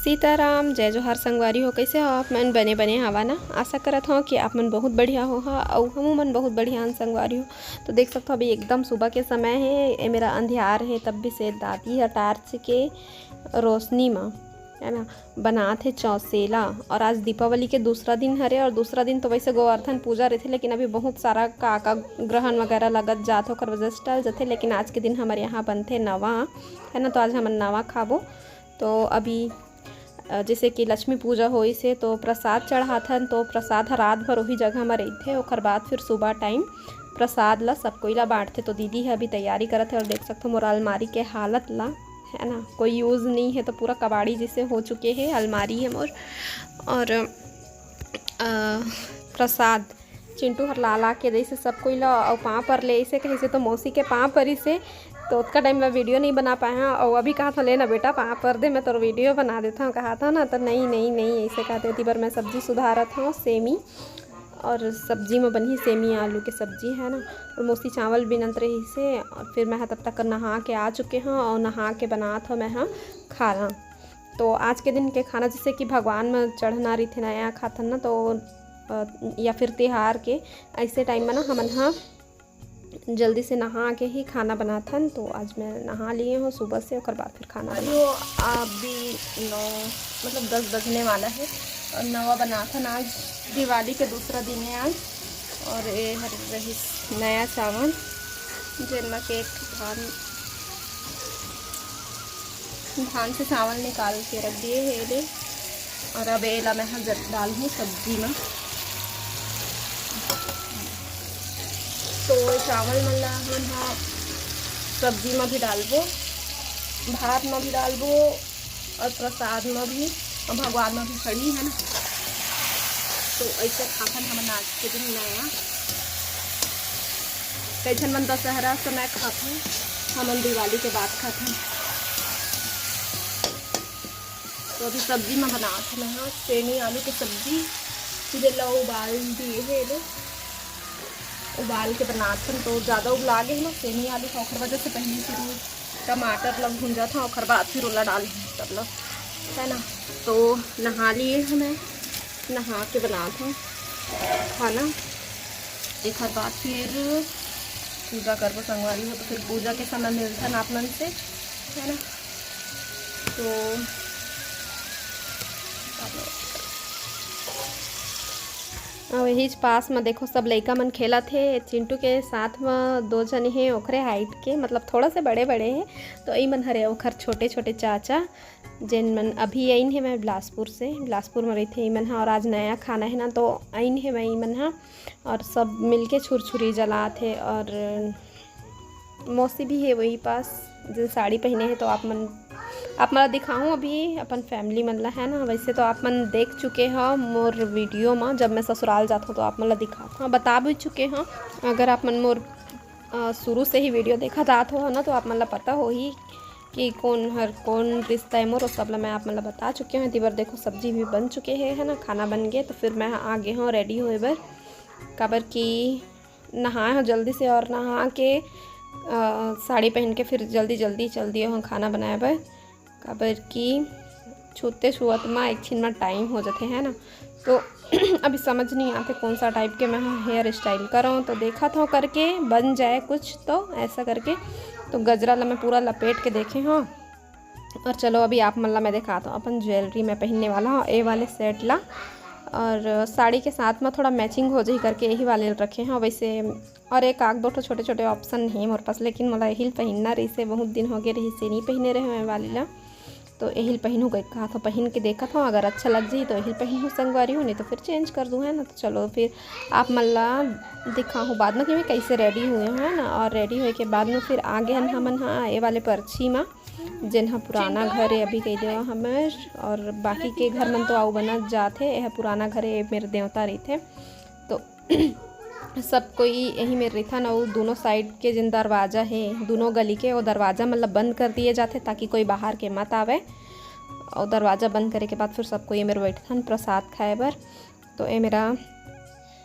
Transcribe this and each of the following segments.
सीताराम जय जोहार संगवारी हो। कैसे हो आप मन? बने बने हवा ना। आशा करत हो कि आप मन बहुत बढ़िया हो और हम मन बहुत बढ़िया संगवारी हो। तो देख सकते हो अभी एकदम सुबह के समय है, ये मेरा अंधियार है तब भी से दादी है टार्च के रोशनी में है ना बनाते चौसेला। और आज दीपावली के दूसरा दिन हरे और दूसरा दिन तो वैसे गोवर्धन पूजा रहते, लेकिन अभी बहुत सारा का ग्रहण वगैरह लगत जात होकर वजह से टल जाते। लेकिन आज के दिन हमारे यहाँ बनते नवा है ना, तो आज हम नवा खाबो। तो अभी जैसे कि लक्ष्मी पूजा होई से तो प्रसाद चढ़ाथन, तो प्रसाद रात भर वही जगह में रहते। और बाद फिर सुबह टाइम प्रसाद ला सब कोई ला बांटते। तो दीदी है अभी तैयारी करत है और देख सकते हो मोर अलमारी के हालत ला है ना, कोई यूज़ नहीं है तो पूरा कबाड़ी जैसे हो चुके हैं अलमारी है मोर। और प्रसाद चिंटू हर ला के जैसे सब कोई ला और पाँव पर ले ऐसे कैसे, तो मौसी के पाँव पर ही से तो उतना टाइम मैं वीडियो नहीं बना पाया। और अभी कहा था लेना बेटा पाँव पर दे, मैं तो वीडियो बना देता हूँ कहा था ना, तो नहीं नहीं नहीं ऐसे कहते थी। पर मैं सब्ज़ी सुधारत हूँ सेमी, और सब्जी में बनी सेमी आलू की सब्जी है ना। और मौसी चावल बिनत रही से, और फिर मैं तब तक नहा के आ चुके हैं और नहा के बना था मैं हाँ खाना। तो आज के दिन के खाना जैसे कि भगवान में चढ़ना रही थे नया खाथन ना, तो या फिर त्योहार के ऐसे टाइम में ना हम हाँ जल्दी से नहा के ही खाना बनाथन। तो आज मैं नहा लिए हूँ सुबह से, और बाद फिर खाना जो अभी 10 बजने वाला है। और नवा बनाथन आज दिवाली के दूसरा दिन है आज। और ये रही नया चावल जिनमें के एक धान से चावल निकाल के रख दिए है ये। और अब एला मैं डाल हूँ सब्जी में। तो चावल मतलब हम हाँ सब्जी में भी डालबो, भात में भी डालबो, और प्रसाद में भी, और भगवान में भी खड़ी है ना। तो ऐसे खाथन हम आज के दिन नया कैसन मन दशहरा समय खाथन, हम दिवाली के बाद खाथन। तो अभी सब्जी में बनाते हैं सेमी आलू की सब्जी। फिर लो उबाल दिए है लो, उबाल के बनाते हैं तो ज़्यादा उबला गए ना सेमी आलू का, और वजह से पहले फिर टमाटर लग भूंजा था और बाद फिर उला डाल सब लोग है ना। तो नहा लिए हमें, नहा के बनाते हैं खाना। एक बाद फिर पूजा करबो संगवारी हो, तो फिर पूजा के समय मिलता है आप मन से है ना। तो वही पास में देखो सब लड़का मन खेला थे। चिंटू के साथ में 2 जन हैं ओखरे हाइट के, मतलब थोड़ा से बड़े बड़े हैं। तो यही मन हरे ओखर छोटे छोटे चाचा जिन मन अभी आइन है। मैं बिलासपुर में रही थे मन हाँ, और आज नया खाना है ना तो आइन है मैं मन हाँ। और सब मिलके छुरछुरी जलाते। और मौसी भी है वही पास जो साड़ी पहने हैं। तो आप मला दिखाऊँ अभी अपन फैमिली मतलब है ना। वैसे तो आप मन देख चुके हो मोर वीडियो में, जब मैं ससुराल जाता हूँ तो आप मला दिखाता हूँ, बता भी चुके हैं। अगर आप मन मोर शुरू से ही वीडियो देखा जात हो ना, तो आप मला पता हो ही कि कौन रिश्ता है मोर, और सब मैं आप मला बता चुके हैं। तिबर देखो सब्जी भी बन चुके हैं है ना, खाना बन गए। तो फिर मैं आगे हूँ रेडी हुए बर काबर कि नहाए हो जल्दी से, और नहा के साड़ी पहन के फिर जल्दी चल दिए हूँ खाना बनाए बर, काबर कि छूते छुअत में एक छिन में टाइम हो जाते है ना। तो अभी समझ नहीं आते कौन सा टाइप के मैं हेयर स्टाइल कराऊँ। तो देखा था करके बन जाए कुछ तो ऐसा करके। तो गजरा ला मैं पूरा लपेट के देखे हाँ। और चलो अभी आप मतलब मैं दिखाता हूँ अपन ज्वेलरी में पहनने वाला हूँ ए वाले सेट ला। और साड़ी के साथ में थोड़ा मैचिंग हो जाए करके यही वाले रखे हैं वैसे। और एक आग 2 छोटे छोटे ऑप्शन है मोरे पास, लेकिन मला यही पहनना रही से बहुत दिन हो गए रही से नहीं पहने रहे मैं वाली ला। तो यही पहनूँ गई कहा था, पहन के देखा था अगर अच्छा लग जाए तो यही पहनूँ संगवारी हूँ, नहीं तो फिर चेंज कर दूँ है ना। तो चलो फिर आप मल्ला दिखाऊँ बाद में कि मैं कैसे रेडी हुए हूँ है ना। और रेडी हुए के बाद में फिर आगे हमन हाँ ये वाले पर्ची में जिन हाँ पुराना घर है अभी कह दे हमार, और बाकी के घर मन तो आओ बना जाते। यह पुराना घर है मेरे देवता रही थे। तो सब कोई यही मेरे रही था ना। वो दोनों साइड के जिन दरवाज़ा है दोनों गली के, वो दरवाज़ा मतलब बंद कर दिए जाते ताकि कोई बाहर के मत आवे। और दरवाज़ा बंद करे के बाद फिर सबको ये मेरे बैठन प्रसाद खाए बर। तो ये मेरा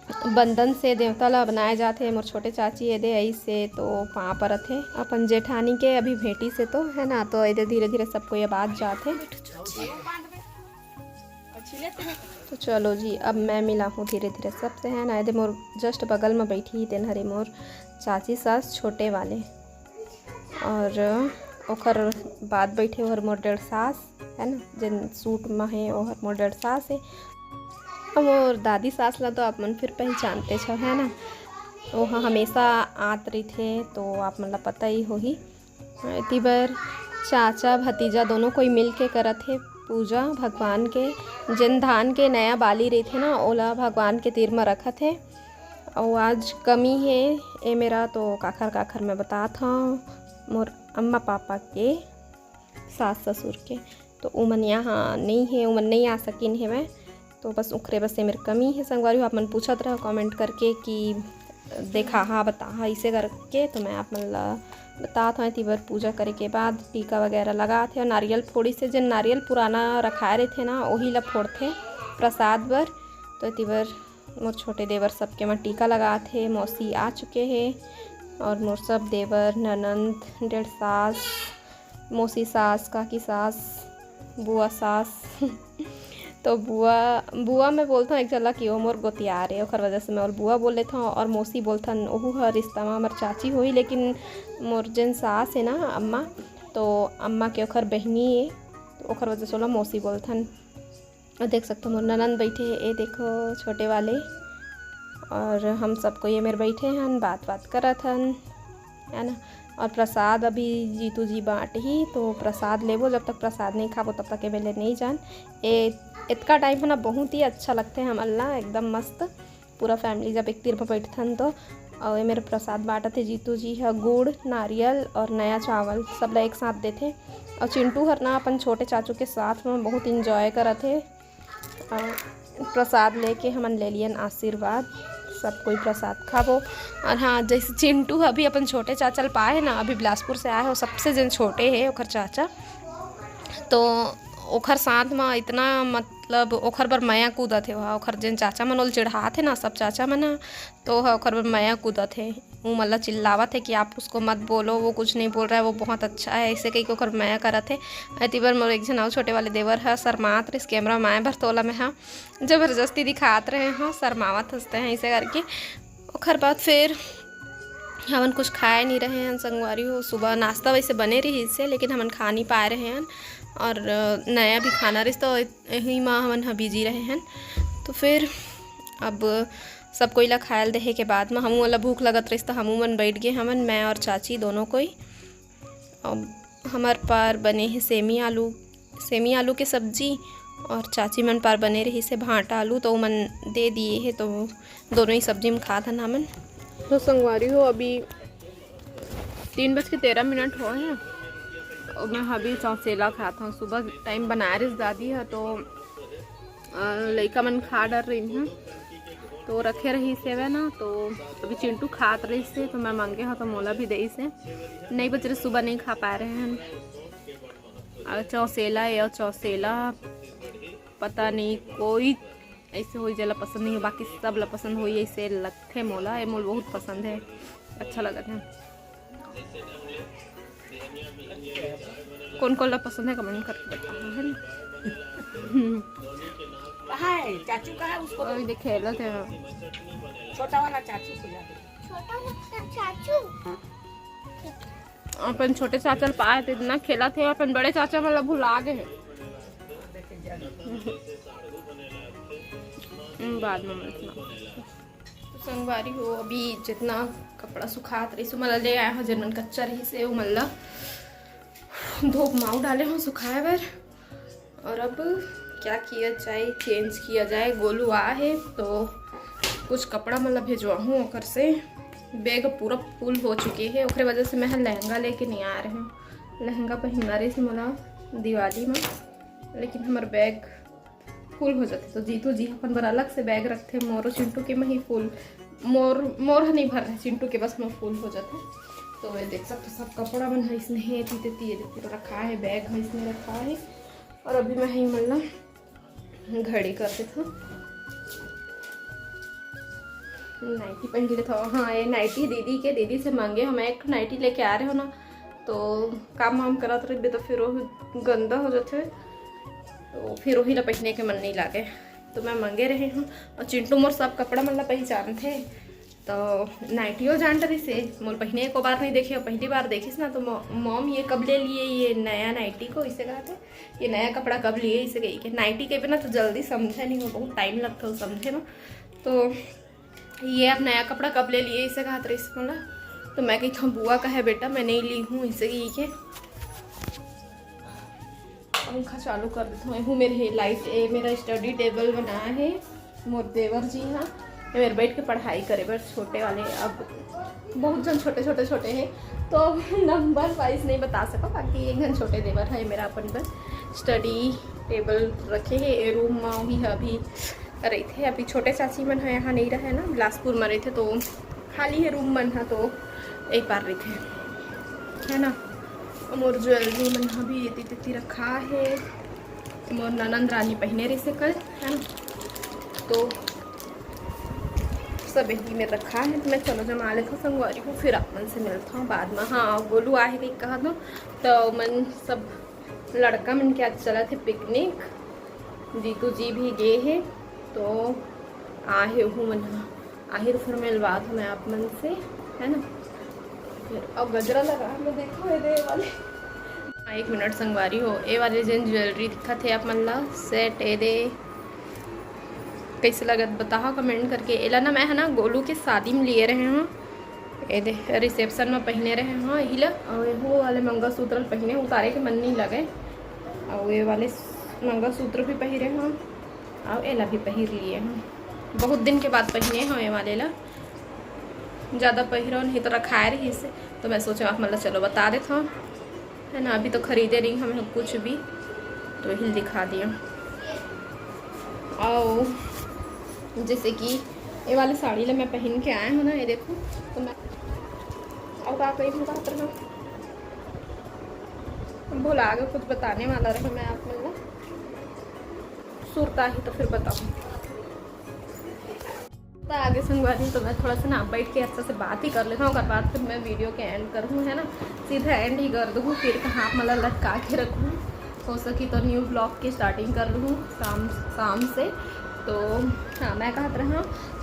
बंधन से देवता ला बनाए जाते। मोर छोटे चाची ये दे ऐसे तो पाँव पर थे अपन जेठानी के अभी भेटी से तो है ना। तो ये धीरे धीरे सबको ये बात जाते। तो चलो जी, अब मैं मिला हूँ धीरे धीरे सबसे है ना। मोर जस्ट बगल में बैठी ही तेन हरे मोर चाची सास छोटे वाले, और ओखर बाद बैठे और मोर डेढ़ सास है ना, जिन सूट में है और मोर डेढ़ सास है। और मोर दादी सास ला तो आप मन फिर पहचानते छो है ना, वो हाँ हमेशा आत रही थे, तो आप मन ला पता ही हो ही। इतनी बार चाचा भतीजा दोनों कोई मिल के करत है पूजा भगवान के। जिन धान के नया बाली रही थे ना, ओला भगवान के तीर में रखत है। और आज कमी है ए मेरा तो काखर मैं बतात हूँ मोर अम्मा पापा के सास ससुर के, तो उमन यहाँ नहीं है, उमन नहीं आ सकिन है मैं, तो बस उखरे बस से मेरी कमी है। संगवारी आप मन पूछत रहो कमेंट करके कि देखा हाँ बता हाँ इसे करके, तो मैं आप मन ला बतात हूँ। तीबर पूजा करे के बाद टीका वगैरह लगा थे और नारियल फोड़ी से, जिन नारियल पुराना रखाए रहे थे ना वही ला फोड़ते प्रसाद बर। तो तीबर मोर छोटे देवर सबके मैं टीका लगा थे। मौसी आ चुके हैं और मोर सब देवर ननंद डेढ़ सास मौसी सास काकी सास बुआ सास तो बुआ मैं बोलता हूँ एक जला कि वो मोर गोतियार है, और वजह से मैं और बुआ बोल लेता हूँ। और मौसी बोलता ओहू हर रिश्ता में हमार चाची हुई, लेकिन मोर जिन सास है ना अम्मा, तो अम्मा के ओखर बहनी है, तो ओखर वजह से मौसी बोलथन। और देख सकते हो मोर ननंद बैठे है, ये देखो छोटे वाले, और हम सबको ये मेरे बैठे हैं बात करत हन है ना। और प्रसाद अभी जीतू जी बाँट ही, तो प्रसाद लेबो, जब तक प्रसाद नहीं खाबो तब तक के बेले नहीं जान। इतना टाइम है ना बहुत ही अच्छा लगते हैं हम अल्लाह, एकदम मस्त पूरा फैमिली जब एक तीर पर बैठथन तो। और ये मेरे प्रसाद बाँटा थे जीतू जी है, गुड़ नारियल और नया चावल सब ला एक साथ देते। और चिंटू हर ना अपन छोटे चाचू के साथ में बहुत इंजॉय करत थे। प्रसाद लेके हमन ले लियन आशीर्वाद, सब कोई प्रसाद खाबो। और हाँ जैसे चिंटू अभी अपन छोटे चाचा पाए ना, अभी बिलासपुर से आए हो, सबसे जिन छोटे है ओखर चाचा, तो ओखर साथ में इतना मतलब ओखर बर माया कूदत है। वहाँ ओखर जिन चाचा मन ओल चिढ़ाते ना सब चाचा मन, तो ओखर बर माया कूदत है। वो मतलब चिल्लावत है कि आप उसको मत बोलो, वो कुछ नहीं बोल रहा है, वो बहुत अच्छा है, ऐसे कहीं ओखर माया करत है। अति बार मोर एक जन आओ छोटे वाले देवर है शर्मात रहे, इस कैमरा माए भर तोला में हाँ ज़बरदस्ती दिखात रहे हाँ, शर्मावत हंसते हैं ऐसे करके। ओखर बाद फिर हमन कुछ खाए नहीं रहे हैं संगवारी हो। सुबह नाश्ता वैसे बने रही इससे, लेकिन हमन खा नहीं पाए रहे हैं, और नया भी खाना रही तो यही माँ हमन बिजी रहे हैं। तो फिर अब सब कोई ला खायल देहे के बाद में हमू वाला भूख लगत रही, तो हमू मन बैठ गए हमन, मैं और चाची दोनों कोई। अब हमार पार बने हैं सेमी आलू के सब्जी, और चाची मन पार बने रही से भांटा आलू, तो मन दे दिए है, तो दोनों ही सब्जी में खा था हमन। तो संगवारी हो अभी 3:13 हो हैं, और मैं अभी चौसेला खाता हूँ। सुबह टाइम बनाए रही दादी है, तो लड़का मन खा डर रही हैं, तो रखे रही से वे ना, तो अभी चिंटू खात रही से, तो मैं मांगे हाँ तो मोला भी दे से नहीं बच रहे, सुबह नहीं खा पा रहे हैं। चौसेला या चौसेला पता नहीं कोई ऐसे हो जला पसंद नहीं हो, बाकी सब ला पसंद हो ऐसे लगते मोला, ये मोल बहुत पसंद है, अच्छा लगा था। कौन कौन ला पसंद है कमेंट करके बताओ है ना। कहाँ है चाचू, कहाँ है उसको अभी देखे थे छोटा वाला चाचू को चाचू अपन छोटे चाचा पाए थे इतना खेला थे, अपन बड़े चाचा मतलब भुला गए बाद में तो संगवारी हो। अभी जितना कपड़ा सुखात रही सो मतलब ले आया हो, जर्मन कच्चा रही से वो मतलब धूप माऊ डाले हो सुखाए बर। और अब क्या किया जाए, चेंज किया जाए। गोलू आ है तो कुछ कपड़ा मतलब भेजवा हूँ ओकर से, बैग पूरा फुल हो चुके हैं, ओकरे वजह से मैं लहंगा लेके नहीं आ रहे हूँ। लहंगा पहना रही थी मतलब दिवाली में, लेकिन हमारे बैग फुल हो जाते, तो जीतू जी अपन बर अलग से बैग रखते, मोर चिंटू के में ही फुल, मोर नहीं भर रहे, चिंटू के बस में फुल हो जाते। तो वे देख सकते सब कपड़ा मन है इसमें है, तीते रखा है, बैग है इसमें रखा है। और अभी मैं ही मतलब घड़ी करते था, नाइटी पहन के था। हाँ ये नाइटी दीदी से मांगे, हम एक नाइटी लेके आ रहे हो ना, तो काम वाम करत रहे तो फिर वो गंदा हो जाते, तो फिर वही ला पहने के मन नहीं लागे, तो मैं मंगे रहे हूँ। और चिंटू मोर सब कपड़ा मन ला पहचान थे, तो नाइटियो जान रही से मोर पहने को बार नहीं देखे, और पहली बार देखिस ना तो मॉम ये कब ले लिए ये नया नाइटी को, इसे कहा थे ये नया कपड़ा कब लिए, इसे गई कि नाइटी के बिना तो जल्दी समझे नहीं, वो बहुत टाइम लगता है समझे ना। तो ये आप नया कपड़ा कब ले लिए, इसे कहा था इसे बोला। तो मैं कही था बुआ का है बेटा, मैं नहीं ली हूँ, इसे ये के पंखा चालू कर देता हूँ। मेरे लाइट मेरा स्टडी टेबल बना है मोर देवर जी, हाँ मेरे बैठ के पढ़ाई करे बस छोटे वाले, अब बहुत जन छोटे छोटे हैं तो नंबर वाइज नहीं बता सका, बाकी एक जन छोटे देवर है मेरा अपन पर स्टडी टेबल रखे है। ए रूम में वही अभी रही थे, अभी छोटे चाची मन है यहाँ नहीं रहे ना, बिलासपुर में रहे थे तो खाली है रूम मन है, तो एक बार रही थे है ना। मोर ज्वेलरी मन यहाँ भी इतनी रखा है, मोर ननंद रानी पहने रही से कल है ना, तो सब यही में रखा है। तो मैं चलो जमा लेता हूँ संगवारी को, फिर अपन से मिलता हूँ बाद में। हाँ गोलू आए कहीं कहा दो, तो मन सब लड़का मन के आज चला थे पिकनिक, जीतू जी भी गए हैं, तो आए हूँ मन आहिर फिर मिलवा दूँ मैं आप मन से है ना। फिर अब गजरा लगा लो, देखो ये वाले 1 मिनट संगवारी हो, ये वाले जिन ज्वेलरी दिखा थे आप मन ला सेट ए दे कैसे लगत बताओ कमेंट करके। एला ना मैं है ना गोलू के शादी में लिए रहे हूँ, ये दे रिसेप्शन में पहने रहे हाँ यही ला, और वो वाले मंगलसूत्र पहने उतारे के मन नहीं लगे, और ये वाले मंगलसूत्र भी पहरे हूँ, और एला भी पहर लिए हूँ, बहुत दिन के बाद पहने हैं ये वाले ला, ज़्यादा पहरो नहीं तो रखाए रही से, तो मैं सोचा आप मतलब चलो बता देता हूँ है ना। अभी तो खरीदे रही हमें कुछ भी, तो यही दिखा दिया। और जैसे कि ये वाली साड़ी ला मैं पहन के आया हूँ ना, ये देखो, तो मैं और क्या कही बात रहा भूल आगे कुछ बताने वाला रहा मैं आप लोगों सुरता ही, तो फिर बताऊँ तो आगे संगवारी। तो मैं थोड़ा सा ना बैठ के अच्छा से बात ही कर लेता हूँ, उसके बाद फिर मैं वीडियो के एंड करूँ है ना, सीधा एंड ही कर दूँ, फिर कहाँ मतलब लटका के रखूँ, हो सकी तो न्यू ब्लॉग की स्टार्टिंग कर लूँ शाम से। तो हाँ मैं कहा रहा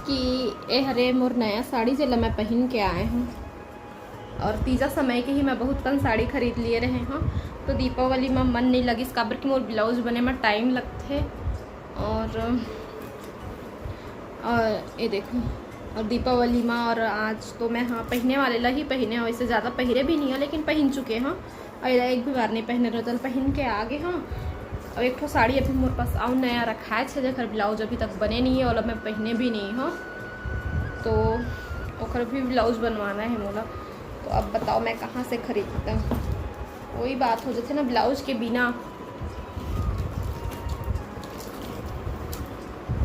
कि ए हरे मोर नया साड़ी जिला मैं पहन के आए हूँ, और तीजा समय के ही मैं बहुत कम साड़ी खरीद लिए रहे हैं, तो दीपावली में मन नहीं लगी काबर कि मोर ब्लाउज बने में टाइम लगते, और ये देखो, और दीपावली में और आज तो मैं हाँ पहने वाले ला ही पहने, वैसे ज़्यादा पहरे भी नहीं है लेकिन पहन चुके हैं, और एक भी बार नहीं पहने रहे पहन के आगे। हाँ और एक तो साड़ी अभी मेरे पास आउं नया रखा है, जगह ब्लाउज अभी तक बने नहीं है, और मैं पहने भी नहीं हूँ, तो ओकर भी ब्लाउज बनवाना है मोला। तो अब बताओ मैं कहाँ से खरीदता हूँ, वही बात हो जाती है ना, ब्लाउज के बिना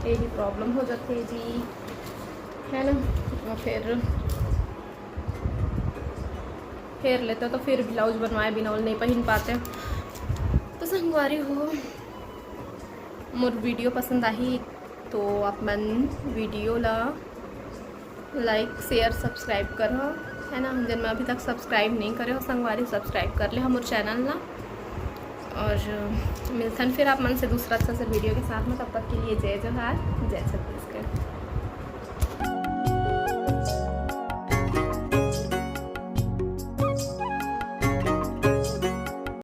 यही प्रॉब्लम हो जाती है जी है ना। और फिर लेते तो फिर ब्लाउज बनवाए बिना नहीं पहन पाते। तो संगवारी हो मोर वीडियो पसंद आई तो आप मन वीडियो ला लाइक शेयर सब्सक्राइब करो है ना, जिन में अभी तक सब्सक्राइब नहीं करे हो संगवारी सब्सक्राइब कर ले हमारे चैनल ला, और मिलथन फिर आप मन से दूसरा अच्छा से वीडियो के साथ में, तब तक के लिए जय जोहार, जय छत्तीसगढ़।